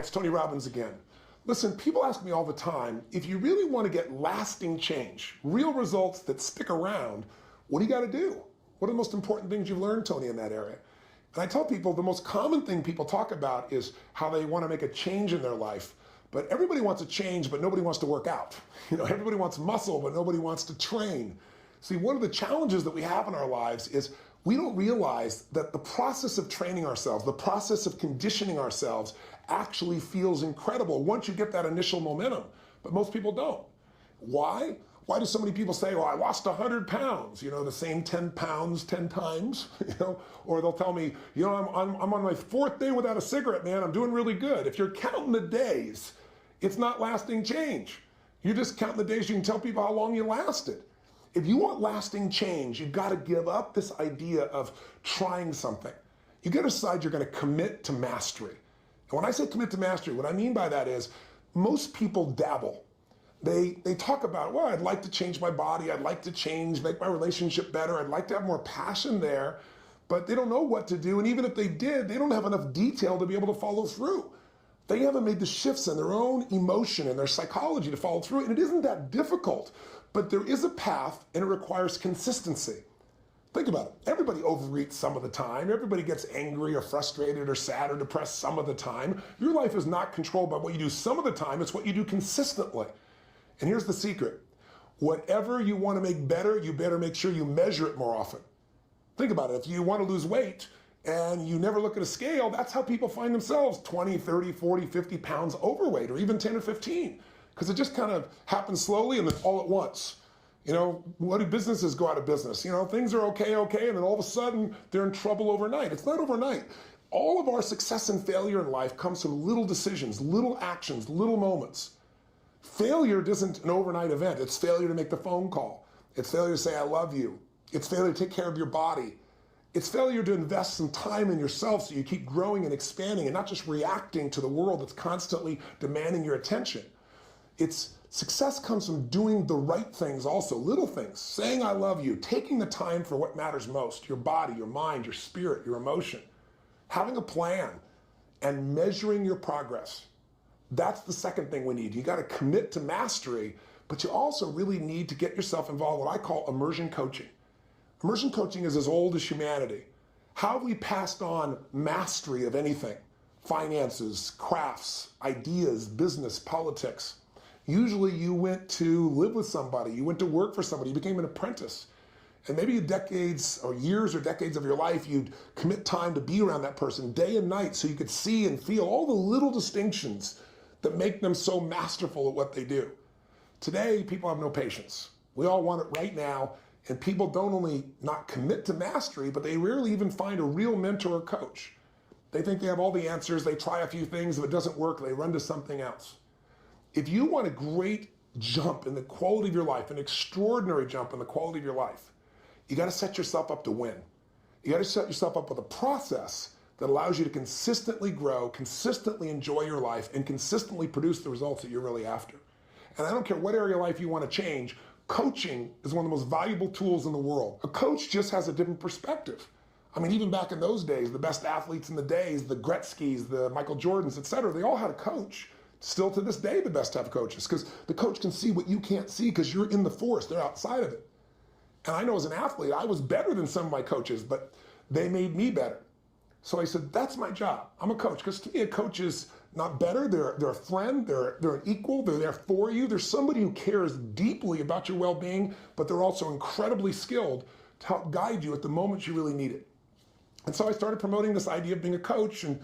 It's Tony Robbins again. Listen, people ask me all the time, if you really want to get lasting change, real results that stick around, what do you got to do? What are the most important things you've learned, Tony, in that area? And I tell people the most common thing people talk about is how they want to make a change in their life. But everybody wants a change, but nobody wants to work out. Everybody wants muscle, but nobody wants to train. See, one of the challenges that we have in our lives is we don't realize that the process of training ourselves, the process of conditioning ourselves actually feels incredible once you get that initial momentum. But most people don't. Why? Why do so many people say, well, I lost 100 pounds, the same 10 pounds 10 times, or they'll tell me, I'm on my 4th day without a cigarette, man, I'm doing really good. If you're counting the days, it's not lasting change. You're just counting the days you can tell people how long you lasted. If you want lasting change, you've got to give up this idea of trying something. You got to decide you're going to commit to mastery. And when I say commit to mastery, what I mean by that is most people dabble. They talk about, well, I'd like to change my body, I'd like to change, make my relationship better, I'd like to have more passion there, but they don't know what to do. And even if they did, they don't have enough detail to be able to follow through. They haven't made the shifts in their own emotion and their psychology to follow through. And it isn't that difficult, but there is a path and it requires consistency. Think about it. Everybody overeats some of the time. Everybody gets angry or frustrated or sad or depressed some of the time. Your life is not controlled by what you do some of the time. It's what you do consistently. And here's the secret. Whatever you want to make better, you better make sure you measure it more often. Think about it. If you want to lose weight and you never look at a scale, that's how people find themselves 20, 30, 40, 50 pounds overweight, or even 10 or 15. Because it just kind of happens slowly and then all at once. What do businesses go out of business? Things are okay, and then all of a sudden they're in trouble overnight. It's not overnight. All of our success and failure in life comes from little decisions, little actions, little moments. Failure isn't an overnight event. It's failure to make the phone call. It's failure to say, I love you. It's failure to take care of your body. It's failure to invest some time in yourself so you keep growing and expanding and not just reacting to the world that's constantly demanding your attention. Success comes from doing the right things also, little things, saying I love you, taking the time for what matters most, your body, your mind, your spirit, your emotion, having a plan, and measuring your progress. That's the second thing we need. You got to commit to mastery, but you also really need to get yourself involved in what I call immersion coaching. Immersion coaching is as old as humanity. How have we passed on mastery of anything? Finances, crafts, ideas, business, politics. Usually you went to live with somebody, you went to work for somebody, you became an apprentice. And maybe decades or years or decades of your life, you'd commit time to be around that person day and night so you could see and feel all the little distinctions that make them so masterful at what they do. Today, people have no patience. We all want it right now, and people don't only not commit to mastery, but they rarely even find a real mentor or coach. They think they have all the answers, they try a few things, if it doesn't work, they run to something else. If you want a great jump in the quality of your life, an extraordinary jump in the quality of your life, you got to set yourself up to win. You got to set yourself up with a process that allows you to consistently grow, consistently enjoy your life, and consistently produce the results that you're really after. And I don't care what area of life you want to change, coaching is one of the most valuable tools in the world. A coach just has a different perspective. I mean, even back in those days, the best athletes in the days, the Gretzkys, the Michael Jordans, etc., they all had a coach. Still to this day, the best have coaches, because the coach can see what you can't see because you're in the forest, they're outside of it. And I know as an athlete, I was better than some of my coaches, but they made me better. So I said, that's my job. I'm a coach, because to me, a coach is not better. They're a friend, they're an equal, they're there for you. There's somebody who cares deeply about your well-being, but they're also incredibly skilled to help guide you at the moment you really need it. And so I started promoting this idea of being a coach, and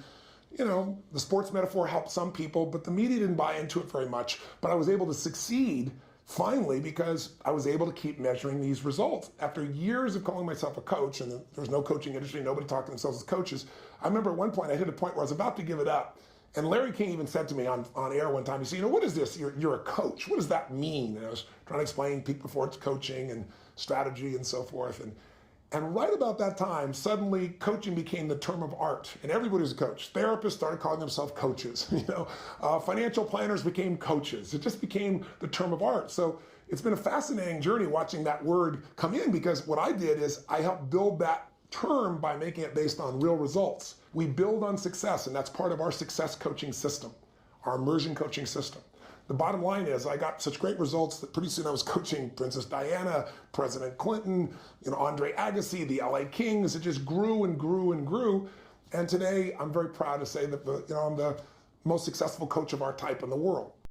the sports metaphor helped some people, but the media didn't buy into it very much. But I was able to succeed finally because I was able to keep measuring these results. After years of calling myself a coach, and there was no coaching industry, nobody talked to themselves as coaches, I remember at one point I hit a point where I was about to give it up. And Larry King even said to me on air one time, he said, what is this? You're a coach. What does that mean? And I was trying to explain peak performance coaching and strategy and so forth. And right about that time, suddenly coaching became the term of art, and everybody was a coach. Therapists started calling themselves coaches. Financial planners became coaches. It just became the term of art. So it's been a fascinating journey watching that word come in, because what I did is I helped build that term by making it based on real results. We build on success, and that's part of our success coaching system. our immersion coaching system. The bottom line is I got such great results that pretty soon I was coaching Princess Diana, President Clinton, Andre Agassi, the LA Kings. It just grew and grew and grew. And today I'm very proud to say that I'm the most successful coach of our type in the world.